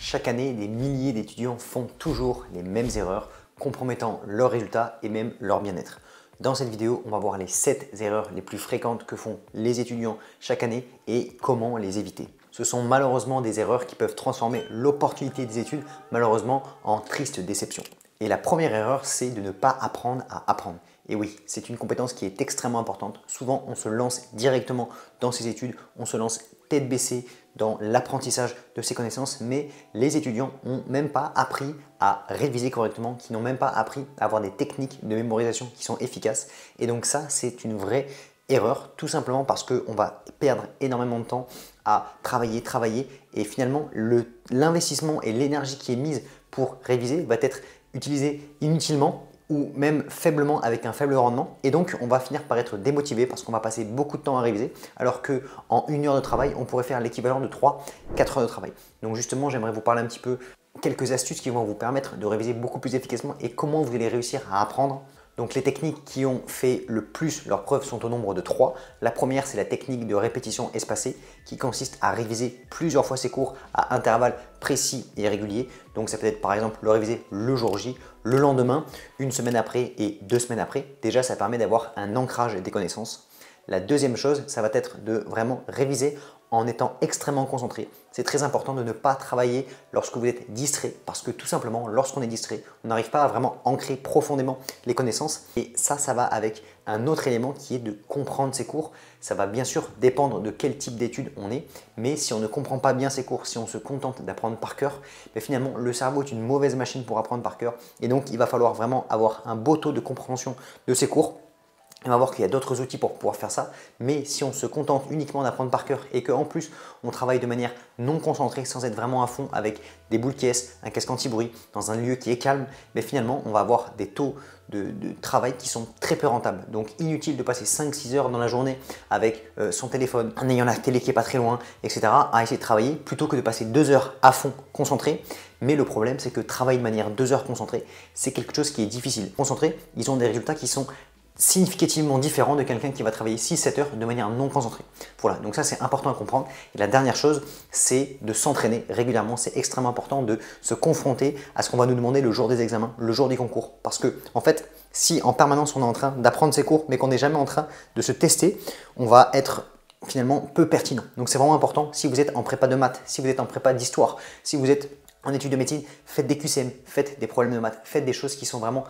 Chaque année, des milliers d'étudiants font toujours les mêmes erreurs, compromettant leurs résultats et même leur bien-être. Dans cette vidéo, on va voir les 7 erreurs les plus fréquentes que font les étudiants chaque année et comment les éviter. Ce sont malheureusement des erreurs qui peuvent transformer l'opportunité des études malheureusement en triste déception. Et la première erreur, c'est de ne pas apprendre à apprendre. Et oui, c'est une compétence qui est extrêmement importante. Souvent, on se lance directement dans ses études, on se lance tête baissée dans l'apprentissage de ses connaissances, mais les étudiants n'ont même pas appris à réviser correctement, qui n'ont même pas appris à avoir des techniques de mémorisation qui sont efficaces. Et donc ça, c'est une vraie erreur, tout simplement parce qu'on va perdre énormément de temps à travailler, et finalement, l'investissement et l'énergie qui est mise pour réviser va être utilisé inutilement ou même faiblement avec un faible rendement, et donc on va finir par être démotivé parce qu'on va passer beaucoup de temps à réviser alors qu'en 1 heure de travail on pourrait faire l'équivalent de 3-4 heures de travail. Donc justement, j'aimerais vous parler un petit peu quelques astuces qui vont vous permettre de réviser beaucoup plus efficacement et comment vous allez réussir à apprendre. Donc les techniques qui ont fait le plus leurs preuves sont au nombre de 3. La première, c'est la technique de répétition espacée qui consiste à réviser plusieurs fois ses cours à intervalles précis et réguliers. Donc ça peut être par exemple le réviser le jour J, le lendemain, une semaine après et 2 semaines après. Déjà, ça permet d'avoir un ancrage des connaissances. La deuxième chose, ça va être de vraiment réviser en étant extrêmement concentré. C'est très important de ne pas travailler lorsque vous êtes distrait parce que tout simplement, lorsqu'on est distrait, on n'arrive pas à vraiment ancrer profondément les connaissances. Et ça va avec un autre élément qui est de comprendre ses cours. Ça va bien sûr dépendre de quel type d'études on est, mais si on ne comprend pas bien ses cours, si on se contente d'apprendre par cœur, finalement le cerveau est une mauvaise machine pour apprendre par cœur et donc il va falloir vraiment avoir un beau taux de compréhension de ses cours. On va voir qu'il y a d'autres outils pour pouvoir faire ça, mais si on se contente uniquement d'apprendre par cœur et qu'en plus on travaille de manière non concentrée sans être vraiment à fond avec des boules caisses, un casque anti-bruit, dans un lieu qui est calme, mais finalement on va avoir des taux de travail qui sont très peu rentables. Donc inutile de passer 5-6 heures dans la journée avec son téléphone, en ayant la télé qui n'est pas très loin, etc. à essayer de travailler plutôt que de passer 2 heures à fond concentré. Mais le problème, c'est que travailler de manière 2 heures concentrée, c'est quelque chose qui est difficile. Concentré, ils ont des résultats qui sont significativement différent de quelqu'un qui va travailler 6-7 heures de manière non concentrée. Voilà, donc ça c'est important à comprendre. Et la dernière chose, c'est de s'entraîner régulièrement. C'est extrêmement important de se confronter à ce qu'on va nous demander le jour des examens, le jour des concours. Parce que en fait, si en permanence on est en train d'apprendre ses cours, mais qu'on n'est jamais en train de se tester, on va être finalement peu pertinent. Donc c'est vraiment important, si vous êtes en prépa de maths, si vous êtes en prépa d'histoire, si vous êtes en études de médecine, faites des QCM, faites des problèmes de maths, faites des choses qui sont vraiment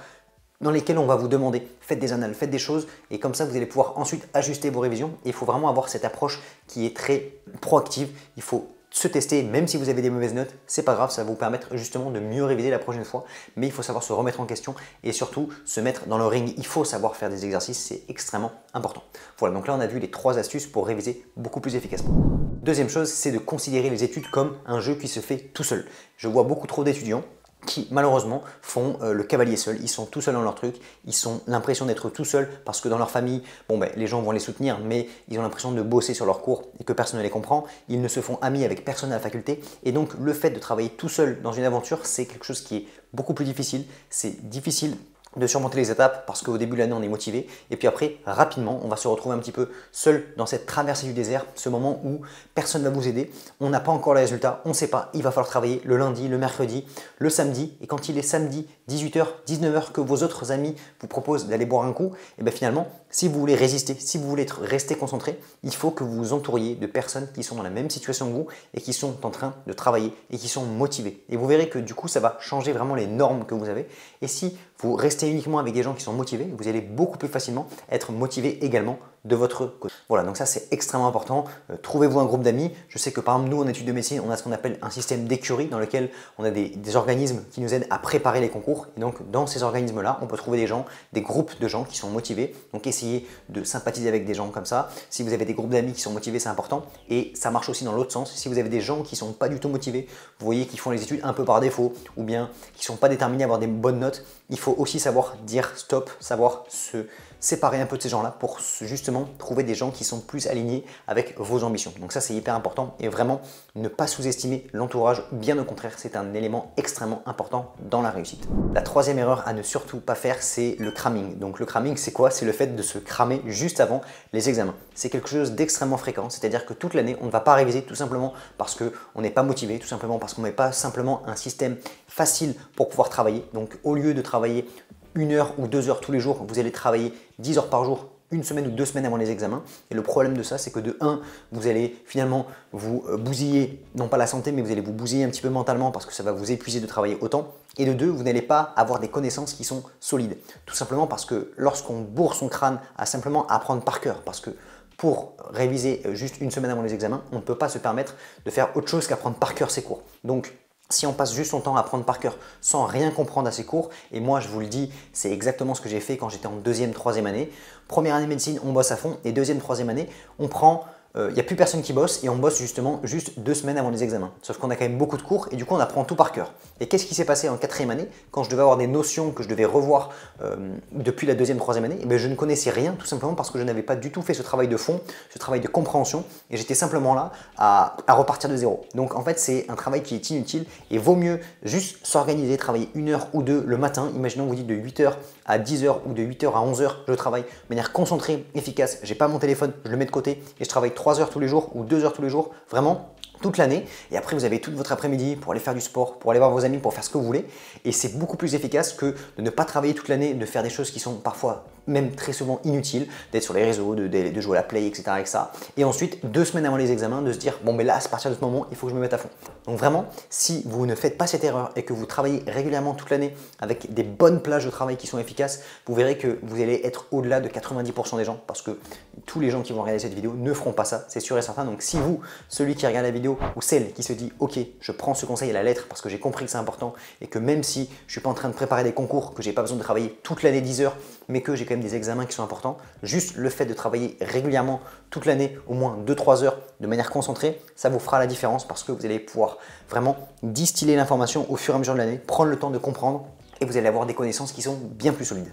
dans lesquelles on va vous demander, faites des annales, faites des choses et comme ça vous allez pouvoir ensuite ajuster vos révisions. Et il faut vraiment avoir cette approche qui est très proactive. Il faut se tester, même si vous avez des mauvaises notes, c'est pas grave, ça va vous permettre justement de mieux réviser la prochaine fois. Mais il faut savoir se remettre en question et surtout se mettre dans le ring. Il faut savoir faire des exercices, c'est extrêmement important. Voilà, donc là on a vu les 3 astuces pour réviser beaucoup plus efficacement. Deuxième chose, c'est de considérer les études comme un jeu qui se fait tout seul. Je vois beaucoup trop d'étudiants qui malheureusement font le cavalier seul. Ils sont tout seuls dans leur truc, ils ont l'impression d'être tout seuls parce que dans leur famille, les gens vont les soutenir, mais ils ont l'impression de bosser sur leurs cours et que personne ne les comprend. Ils ne se font amis avec personne à la faculté et donc le fait de travailler tout seul dans une aventure, c'est quelque chose qui est beaucoup plus difficile. C'est difficile de surmonter les étapes parce qu'au début de l'année on est motivé et puis après rapidement on va se retrouver un petit peu seul dans cette traversée du désert, ce moment où personne ne va vous aider, on n'a pas encore les résultats, on ne sait pas, il va falloir travailler le lundi, le mercredi, le samedi, et quand il est samedi 18h, 19h que vos autres amis vous proposent d'aller boire un coup, et bien finalement si vous voulez résister, si vous voulez rester concentré, il faut que vous vous entouriez de personnes qui sont dans la même situation que vous et qui sont en train de travailler et qui sont motivées. Et vous verrez que du coup ça va changer vraiment les normes que vous avez. Et si vous restez uniquement avec des gens qui sont motivés, vous allez beaucoup plus facilement être motivé également de votre côté. Voilà, donc ça c'est extrêmement important. Trouvez-vous un groupe d'amis. Je sais que par exemple nous en études de médecine, on a ce qu'on appelle un système d'écurie dans lequel on a des organismes qui nous aident à préparer les concours. Et donc dans ces organismes-là, on peut trouver des gens, des groupes de gens qui sont motivés. Donc essayez de sympathiser avec des gens comme ça. Si vous avez des groupes d'amis qui sont motivés, c'est important. Et ça marche aussi dans l'autre sens. Si vous avez des gens qui ne sont pas du tout motivés, vous voyez qu'ils font les études un peu par défaut ou bien qui ne sont pas déterminés à avoir des bonnes notes, il faut aussi savoir dire stop, savoir se séparer un peu de ces gens-là pour justement justement trouver des gens qui sont plus alignés avec vos ambitions. Donc ça, c'est hyper important et vraiment ne pas sous-estimer l'entourage. Bien au contraire, c'est un élément extrêmement important dans la réussite. La troisième erreur à ne surtout pas faire, c'est le cramming. Donc le cramming, c'est quoi? C'est le fait de se cramer juste avant les examens. C'est quelque chose d'extrêmement fréquent, c'est-à-dire que toute l'année, on ne va pas réviser tout simplement parce qu'on n'est pas motivé, tout simplement parce qu'on n'est pas simplement un système facile pour pouvoir travailler. Donc au lieu de travailler 1 heure ou 2 heures tous les jours, vous allez travailler 10 heures par jour, une semaine ou 2 semaines avant les examens. Et le problème de ça, c'est que de 1, vous allez finalement vous bousiller, non pas la santé, mais vous allez vous bousiller un petit peu mentalement parce que ça va vous épuiser de travailler autant. Et de 2, vous n'allez pas avoir des connaissances qui sont solides. Tout simplement parce que lorsqu'on bourre son crâne à simplement apprendre par cœur, parce que pour réviser juste une semaine avant les examens, on ne peut pas se permettre de faire autre chose qu'apprendre par cœur ses cours. Donc, si on passe juste son temps à apprendre par cœur sans rien comprendre à ses cours, et moi je vous le dis, c'est exactement ce que j'ai fait quand j'étais en 2e, 3e année. Première année de médecine, on bosse à fond, et 2e, 3e année, on prend, il n'y a plus personne qui bosse et on bosse justement juste 2 semaines avant les examens. Sauf qu'on a quand même beaucoup de cours et du coup on apprend tout par cœur. Et qu'est-ce qui s'est passé en 4e année quand je devais avoir des notions que je devais revoir depuis la 2e, 3e année? Et je ne connaissais rien tout simplement parce que je n'avais pas du tout fait ce travail de fond, ce travail de compréhension et j'étais simplement là à repartir de zéro. Donc en fait c'est un travail qui est inutile et vaut mieux juste s'organiser, travailler 1 heure ou 2 le matin. Imaginons vous dites de 8 h à 10 h ou de 8 h à 11 h je travaille de manière concentrée, efficace. J'ai pas mon téléphone, je le mets de côté et je travaille 3 heures tous les jours ou 2 heures tous les jours, vraiment toute l'année. Et après, vous avez tout votre après-midi pour aller faire du sport, pour aller voir vos amis, pour faire ce que vous voulez. Et c'est beaucoup plus efficace que de ne pas travailler toute l'année, de faire des choses qui sont parfois, même très souvent inutiles, d'être sur les réseaux, de jouer à la play, etc., avec ça. Et ensuite, 2 semaines avant les examens, de se dire, bon, mais là, à partir de ce moment, il faut que je me mette à fond. Donc vraiment, si vous ne faites pas cette erreur et que vous travaillez régulièrement toute l'année avec des bonnes plages de travail qui sont efficaces, vous verrez que vous allez être au-delà de 90% des gens parce que tous les gens qui vont regarder cette vidéo ne feront pas ça, c'est sûr et certain. Donc si vous, celui qui regarde la vidéo ou celle qui se dit « Ok, je prends ce conseil à la lettre parce que j'ai compris que c'est important et que même si je ne suis pas en train de préparer des concours, que je n'ai pas besoin de travailler toute l'année 10 heures, mais que j'ai quand même des examens qui sont importants, juste le fait de travailler régulièrement toute l'année, au moins 2-3 heures de manière concentrée, ça vous fera la différence parce que vous allez pouvoir vraiment distiller l'information au fur et à mesure de l'année, prendre le temps de comprendre et vous allez avoir des connaissances qui sont bien plus solides.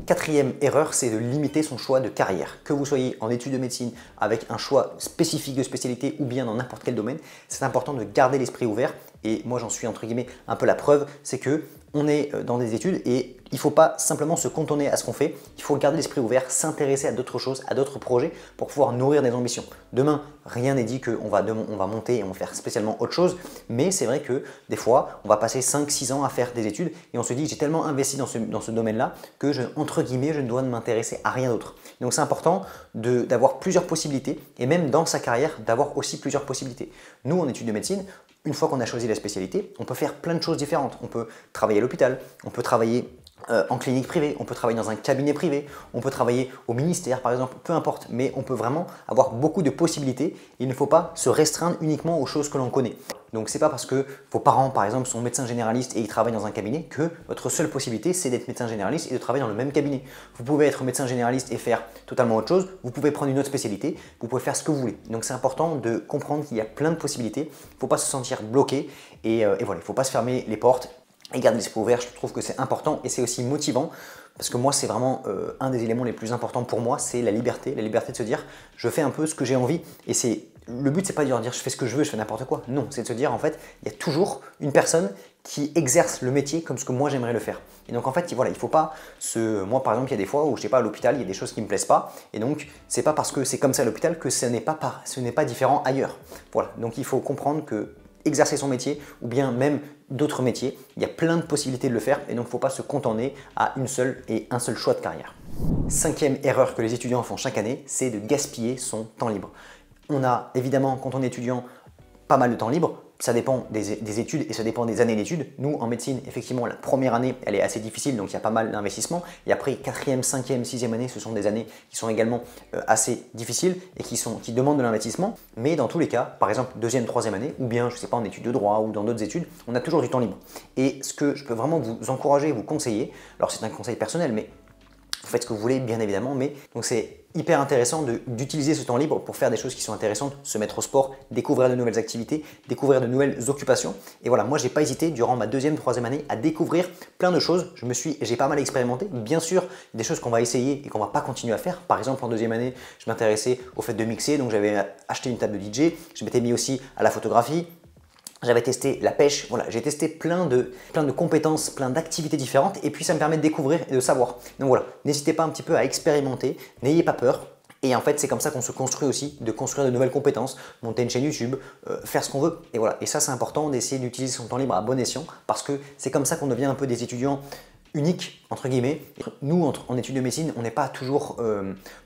4e erreur, c'est de limiter son choix de carrière. Que vous soyez en études de médecine avec un choix spécifique de spécialité ou bien dans n'importe quel domaine, c'est important de garder l'esprit ouvert. Et moi, j'en suis entre guillemets un peu la preuve, c'est que on est dans des études et il ne faut pas simplement se cantonner à ce qu'on fait, il faut garder l'esprit ouvert, s'intéresser à d'autres choses, à d'autres projets pour pouvoir nourrir des ambitions. Demain, rien n'est dit qu'on va monter et on va faire spécialement autre chose, mais c'est vrai que des fois, on va passer 5-6 ans à faire des études et on se dit j'ai tellement investi dans ce domaine-là que entre guillemets, je ne dois m'intéresser à rien d'autre. Donc c'est important d'avoir plusieurs possibilités et même dans sa carrière, d'avoir aussi plusieurs possibilités. Nous, en études de médecine, une fois qu'on a choisi la spécialité, on peut faire plein de choses différentes. On peut travailler à l'hôpital, on peut travailler en clinique privée, on peut travailler dans un cabinet privé, on peut travailler au ministère par exemple, peu importe, mais on peut vraiment avoir beaucoup de possibilités. Il ne faut pas se restreindre uniquement aux choses que l'on connaît. Donc c'est pas parce que vos parents par exemple sont médecins généralistes et ils travaillent dans un cabinet que votre seule possibilité c'est d'être médecin généraliste et de travailler dans le même cabinet. Vous pouvez être médecin généraliste et faire totalement autre chose, vous pouvez prendre une autre spécialité, vous pouvez faire ce que vous voulez. Donc c'est important de comprendre qu'il y a plein de possibilités, il ne faut pas se sentir bloqué et voilà, il ne faut pas se fermer les portes. Et garder l'esprit ouvert, je trouve que c'est important et c'est aussi motivant parce que moi c'est vraiment un des éléments les plus importants pour moi, c'est la liberté de se dire je fais un peu ce que j'ai envie et le but c'est pas de dire je fais ce que je veux, je fais n'importe quoi, non, c'est de se dire en fait il y a toujours une personne qui exerce le métier comme ce que moi j'aimerais le faire. Et donc en fait voilà, il faut pas moi par exemple il y a des fois où je sais pas à l'hôpital il y a des choses qui me plaisent pas et donc c'est pas parce que c'est comme ça à l'hôpital que ce n'est pas différent ailleurs. Voilà, donc il faut comprendre que exercer son métier ou bien même d'autres métiers. Il y a plein de possibilités de le faire et donc il ne faut pas se contenter à un seul choix de carrière. 5e erreur que les étudiants font chaque année, c'est de gaspiller son temps libre. On a évidemment quand on est étudiant pas mal de temps libre, ça dépend des études et ça dépend des années d'études. Nous, en médecine, effectivement, la première année, elle est assez difficile, donc il y a pas mal d'investissements. Et après, 4e, 5e, 6e année, ce sont des années qui sont également assez difficiles et qui demandent de l'investissement. Mais dans tous les cas, par exemple, 2e, 3e année, ou bien, je ne sais pas, en études de droit ou dans d'autres études, on a toujours du temps libre. Et ce que je peux vraiment vous encourager, vous conseiller, alors c'est un conseil personnel, mais vous faites ce que vous voulez bien évidemment, mais donc c'est hyper intéressant d'utiliser ce temps libre pour faire des choses qui sont intéressantes, se mettre au sport, découvrir de nouvelles activités, découvrir de nouvelles occupations. Et voilà, moi j'ai pas hésité durant ma deuxième, troisième année à découvrir plein de choses. J'ai pas mal expérimenté. Bien sûr, des choses qu'on va essayer et qu'on va pas continuer à faire. Par exemple, en deuxième année, je m'intéressais au fait de mixer, donc j'avais acheté une table de DJ. Je m'étais mis aussi à la photographie. J'avais testé la pêche, voilà, j'ai testé plein de compétences, plein d'activités différentes et puis ça me permet de découvrir et de savoir. Donc voilà, n'hésitez pas un petit peu à expérimenter, n'ayez pas peur. Et en fait, c'est comme ça qu'on se construit aussi, de construire de nouvelles compétences, monter une chaîne YouTube, faire ce qu'on veut. Et voilà, et ça c'est important d'essayer d'utiliser son temps libre à bon escient parce que c'est comme ça qu'on devient un peu des étudiants unique entre guillemets. Nous, en études de médecine, on n'est pas toujours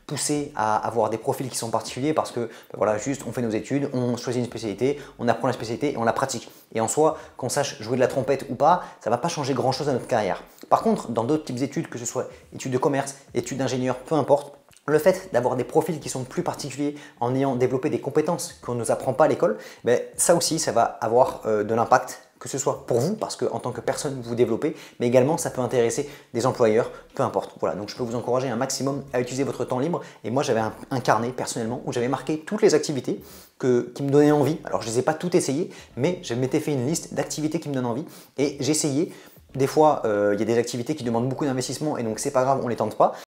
poussé à avoir des profils qui sont particuliers parce que voilà, juste on fait nos études, on choisit une spécialité, on apprend la spécialité et on la pratique. Et en soi, qu'on sache jouer de la trompette ou pas, ça ne va pas changer grand chose à notre carrière. Par contre, dans d'autres types d'études, que ce soit études de commerce, études d'ingénieur, peu importe, le fait d'avoir des profils qui sont plus particuliers en ayant développé des compétences qu'on ne nous apprend pas à l'école, ben, ça aussi, ça va avoir de l'impact, que ce soit pour vous, parce qu'en tant que personne, vous vous développez, mais également ça peut intéresser des employeurs, peu importe. Voilà, donc je peux vous encourager un maximum à utiliser votre temps libre. Et moi, j'avais un carnet personnellement où j'avais marqué toutes les activités qui me donnaient envie. Alors, je ne les ai pas toutes essayées, mais je m'étais fait une liste d'activités qui me donnent envie et j'essayais. Des fois, il y a des activités qui demandent beaucoup d'investissement et donc c'est pas grave, on les tente pas.